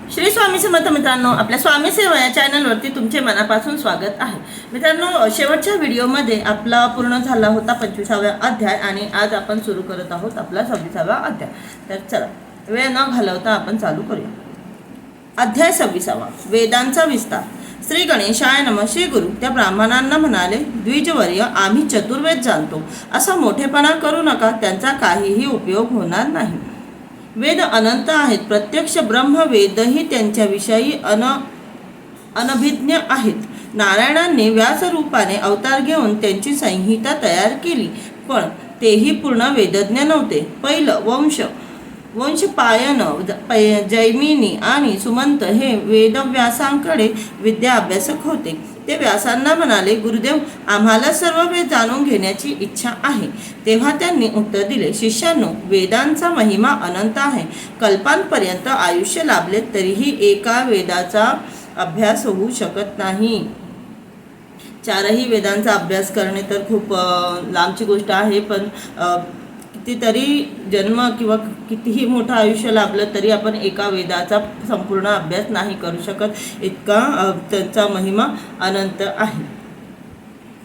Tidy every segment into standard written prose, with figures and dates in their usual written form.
श्री स्वामी समर्थ मित्रांनो, आपल्या स्वामी सेवा या चॅनलवरती तुमचे मनापासून स्वागत आहे। मित्रांनो, शेवटच्या व्हिडिओमध्ये आपला पूर्ण झाला होता 25वा अध्याय आणि आज आपण सुरू करत आहोत आपला 26वा अध्याय। तर चला वेळ न घालवता आपण चालू करूया। अध्याय 26वा, वेदांचा विस्तार। श्री गणेशाय नमः। श्री गुरु त्या ब्राह्मणांना म्हणाले, द्विजवर्य, आम्ही चतुर्वेद जाणतो, असा मोठेपणा करू नका, त्यांचा काहीही उपयोग होणार नाही। वेद अनंत आहेत, प्रत्यक्ष ब्रह्मवेदही त्यांच्याविषयी अनभिज्ञ आहेत। नारायणांनी व्यासरूपाने अवतार घेऊन त्यांची संहिता तयार केली, पण तेही पूर्ण वेदज्ञ नव्हते। पहिलं वंशपायन जैमिनी आणि सुमंत हे वेदव्यासांकडे विद्या अभ्यासक होते। ते व्यासांना म्हणाले, गुरुदेव, आम्हाला सर्व वेद जाणून घेण्याची इच्छा आहे। तेव्हा त्यांनी उत्तर दिले, शिष्यांनो, वेदांचा महिमा अनंत आहे। कल्पांपर्यंत आयुष्य लाभले तरीही एका वेदाचा अभ्यास होऊ शकत नाही। चारही वेदांचा अभ्यास करणे तर खूप लांबची गोष्ट आहे, पण कितीतरी जन्म किंवा कितीही मोठं आयुष्य लाभलं तरी आपण एका वेदाचा संपूर्ण अभ्यास नाही करू शकत, इतका त्यांचा महिमा अनंत आहे।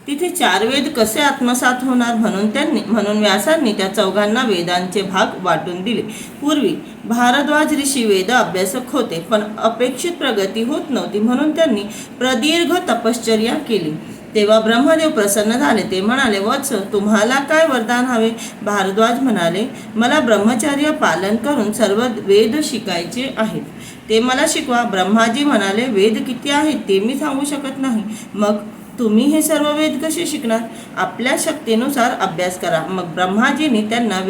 तिथे चार वेद कसे आत्मसात होणार म्हणून व्यासांनी त्या चौघांना वेदांचे भाग वाटून दिले। पूर्वी भारद्वाज ऋषी वेद अभ्यासक होते, पण अपेक्षित प्रगती होत नव्हती, म्हणून त्यांनी प्रदीर्घ तपश्चर्या केली। तेव्हा ब्रह्मदेव प्रसन्न झाले। ते म्हणाले, वत्स, तुम्हाला काय वरदान हवे? भारद्वाज म्हणाले, मला ब्रह्मचर्य पालन करून सर्व वेद शिकायचे आहेत, ते मला शिकवा। ब्रह्माजी म्हणाले, वेद किती आहेत ते मी सांगू शकत नाही, मग तुम्ही हे सर्व वेद कसे शिकणार? आपल्या शक्तीनुसार अभ्यास करा। मग ब्रह्माजींनी त्यांना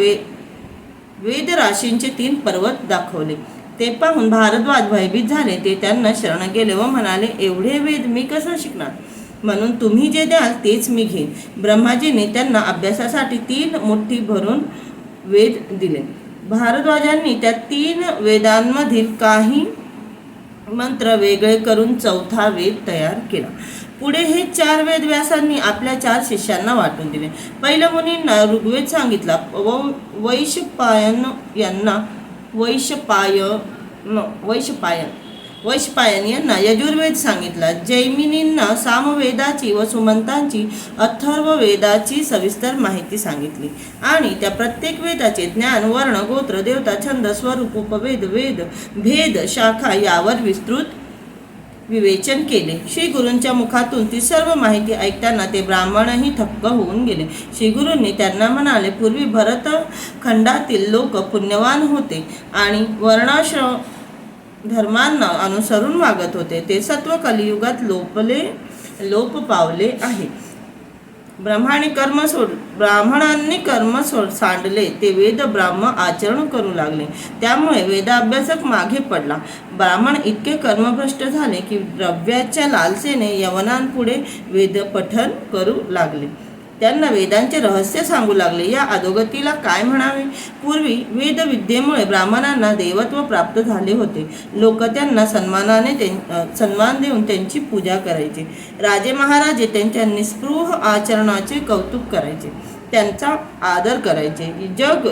वेद राशींचे 3 पर्वत दाखवले। ते पाहून भारद्वाज भयभीत झाले। ते त्यांना शरण गेले व म्हणाले, एवढे वेद मी कसं शिकणार? म्हणून तुम्ही जे द्याल तेच मी घेईन। ब्रह्माजींनी त्यांना अभ्यासासाठी 3 मुठ्ठी भरून वेद दिले। भारद्वाजांनी त्या 3 वेदांमधील काही मंत्र वेगळे करून 4था वेद तयार केला। पुढे हे 4 वेद व्यासांनी आपल्या 4 शिष्यांना वाटून दिले। पहिल्या मुनींना ऋग्वेद सांगितला, वैशंपायन यांना वैशंपायन यांना यजुर्वेद सांगितला, जैमिनींना सामवेदाची व सुमंतांची अथर्ववेदाची सविस्तर माहिती सांगितली आणि त्या प्रत्येक वेदाचे ज्ञान, वर्ण, गोत्र, देवता, छंद, स्वरूप, उपवेद, वेद, भेद, शाखा यावर विस्तृत विवेचन केले। श्री गुरूंच्या मुखातून ती सर्व माहिती ऐकताना ते ब्राह्मणही थक्क होऊन गेले। श्री गुरूंनी त्यांना म्हणाले, पूर्वी भरतखंडातील लोक पुण्यवान होते आणि वर्णाश्रम धर्मांना अनुसरून वागत होते, ते सत्व कलियुगात लोप पावले आहे। ब्राह्मणांनी कर्म सांडले, ते वेद ब्राह्म आचरण करू लागले, त्यामुळे वेदाभ्यासक मागे पडला। ब्राह्मण इतके कर्मभ्रष्ट झाले की द्रव्याच्या लालसेने यवनांपुढे वेदपठन करू लागले, त्यांना वेदांचे रहस्य सांगू लागले। या अधोगतीला काय म्हणावे? पूर्वी वेदविद्येमुळे ब्राह्मणांना देवत्व प्राप्त झाले होते। लोक त्यांना सन्मान देऊन त्यांची पूजा करायचे। राजे महाराजे त्यांच्या निस्पृह आचरणाचे कौतुक करायचे, त्यांचा आदर करायचे। जग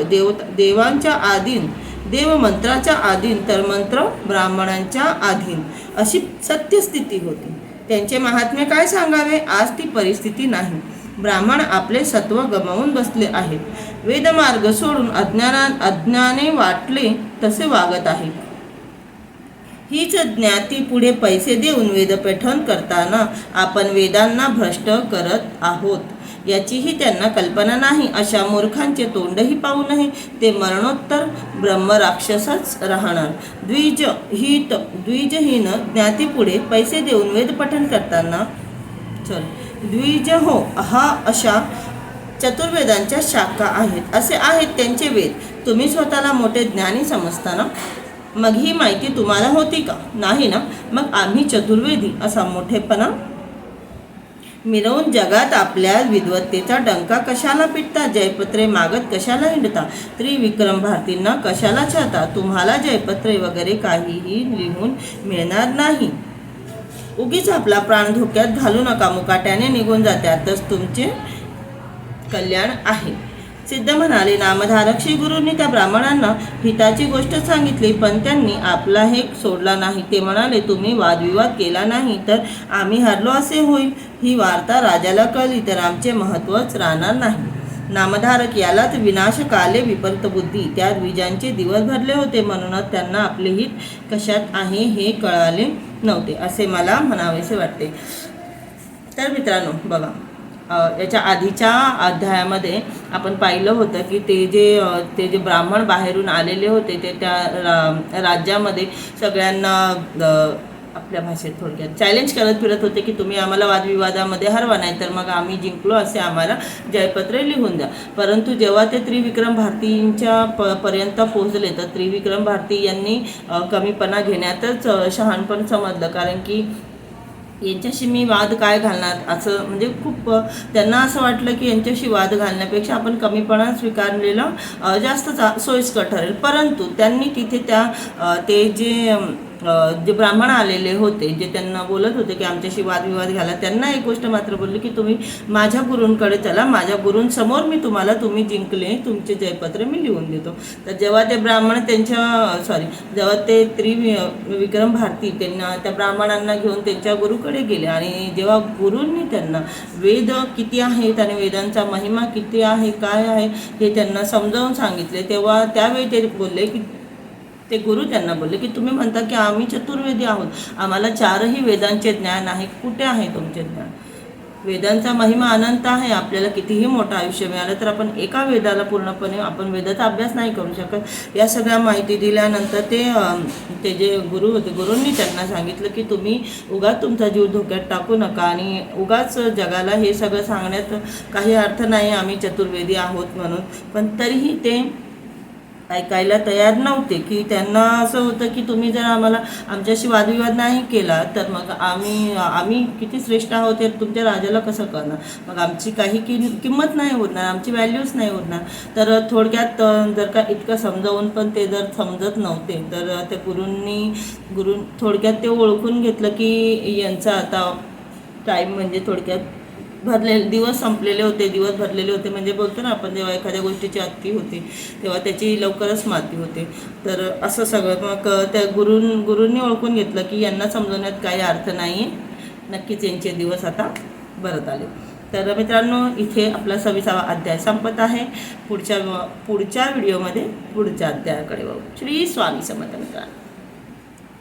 देवांच्या आधीन, देव मंत्राच्या आधीन, तर मंत्र ब्राह्मणांच्या आधीन, अशी सत्यस्थिती होती। त्यांचे महात्म्य काय सांगावे? आज ती परिस्थिती नाही। ब्राह्मण आपले सत्व गमावून बसले आहेत, वेदमार्ग सोडून अज्ञाने वाटले तसे वागत आहेत। हीच ज्ञाती पुढे पैसे देऊन वेदपठण करताना आपण वेदांना भ्रष्ट करत आहोत याचीही त्यांना कल्पना नाही। अशा मूर्खांचे तोंडही पाहू नये, ते मरणोत्तर ब्रह्मराक्षसच राहणार। द्विजहीन ज्ञातीपुढे पैसे देऊन वेदपठण करताना द्विज हो, हा अशा चतुर्वेदांच्या शाखा आहेत, असे आहेत त्यांचे वेद। तुम्ही स्वतःला मोठे ज्ञानी समजता ना? मग ही माहिती तुम्हाला होती का? नाही ना? मग आम्ही चतुर्वेदी असा मोठेपणा मिरवून जगात आपल्या विद्वत्तेचा डंका कशाला पिटता? जयपत्रे मागत कशाला हिंडता? त्रिविक्रम भारतींना कशाला छळता? तुम्हाला जयपत्रे वगैरे काहीही लिहून मिळणार नाही। उगीच आपला प्राण धोक्यात घालू नका, मुकाट्याने निघून जा, त्यातच तुमचे कल्याण आहे। सिद्ध म्हणाले, नामधारक श्री गुरूंनी त्या ब्राह्मणांना हिताची गोष्ट सांगितली, पण त्यांनी आपला हेक सोडला नाही. ते म्हणाले, तुम्ही वादविवाद केला नाही तर आम्ही हरलो असे होईल. ही वार्ता राजाला कळली तर आमचे महत्त्वच राहणार नाही. नामधारक यालाच विनाशकाले विपरीत बुद्धी. त्या द्विजांचे दिवस भरले होते, म्हणूनच त्यांना आपले हित कशात आहे हे कळाले नव्हते, असे मला म्हणावेसे वाटते. तर मित्रांनो बघा, याच्या आधीच्या अध्यायामध्ये आपण पाहिलं होतं की ते जे ब्राह्मण बाहेरून आलेले होते ते त्या राज्यामध्ये सगळ्यांना आपल्या भाषेत थोडक्यात चॅलेंज करत फिरत होते की तुम्ही आम्हाला वादविवादामध्ये हरवा, नाही तर मग आम्ही जिंकलो असे आम्हाला जयपत्रे लिहून द्या. परंतु जेव्हा ते त्रिविक्रम भारतींच्या पर्यंत पोहोचले तर त्रिविक्रम भारती यांनी कमीपणा घेण्यातच शहाणपण समजलं. कारण की यांच्याशी मी वाद काय घालणार असं, म्हणजे खूप त्यांना असं वाटलं की यांच्याशी वाद घालण्यापेक्षा आपण कमीपणा स्वीकारलेलं जास्त सोयीस्कर ठरेल. परंतु त्यांनी तिथे ते जे ब्राह्मण आलेले होते, जे त्यांना बोलत होते की आमच्याशी वादविवाद घाला, त्यांना एक गोष्ट मात्र बोलली की तुम्ही माझ्या गुरूंकडे चला, माझ्या गुरूंसमोर मी तुम्ही जिंकले, तुमचे जयपत्र मी लिहून देतो. तर जेव्हा ते ब्राह्मण जेव्हा ते त्रिविक्रम भारती त्यांना त्या ब्राह्मणांना घेऊन त्यांच्या गुरुकडे गेले आणि जेव्हा गुरूंनी त्यांना वेद किती आहेत आणि वेदांचा महिमा किती आहे, काय आहे हे त्यांना समजावून सांगितले, तेव्हा त्यावेळी ते बोलले की ते गुरु त्यांना बोलले की तुम्ही म्हणता की आम्ही चतुर्वेदी आहोत, आम्हाला 4ही वेदांचे ज्ञान आहे, कुठे आहे तुमचे ज्ञान? वेदांचा महिमा अनंत आहे. आपल्याला कितीही मोठं आयुष्य मिळालं तर आपण एका वेदाला पूर्णपणे आपण वेदाचा अभ्यास नाही करू शकत. या सगळ्या माहिती दिल्यानंतर ते जे गुरु होते, गुरूंनी त्यांना सांगितलं की तुम्ही उगाच तुमचा जीव धोक्यात टाकू नका आणि उगाच जगाला हे सगळं सांगण्यात काही अर्थ नाही आम्ही चतुर्वेदी आहोत म्हणून. पण तरीही ते ऐकायला तयार नव्हते की त्यांना असं होतं की तुम्ही जर आमच्याशी वादविवाद नाही केला तर मग आम्ही किती श्रेष्ठ आहोत हे तुमच्या राजाला कसं करणार, मग आमची काही किंमत नाही उरणार, आमची व्हॅल्यूच नाही उरणार. तर थोडक्यात जर का इतकं समजावून पण ते जर समजत नव्हते तर त्या गुरू थोडक्यात ते ओळखून घेतलं की यांचा आता टाईम म्हणजे थोडक्यात दिवस संपलेले होते, दिवस भरलेले होते. म्हणजे बोलतो ना आपण, जेव्हा एखाद्या गोष्टीची अति होते तेव्हा त्याची लवकरच माती होते. तर असं सगळं मग त्या गुरूंनी ओळखून घेतलं की यांना समजवण्यात काही अर्थ नाही आहे, नक्कीच यांचे दिवस आता भरत आले. तर मित्रांनो, इथे आपला 26वा अध्याय संपत आहे. पुढच्या व्हिडिओमध्ये पुढच्या अध्यायाकडे बघू. श्री स्वामी समर्थ मित्रांनो.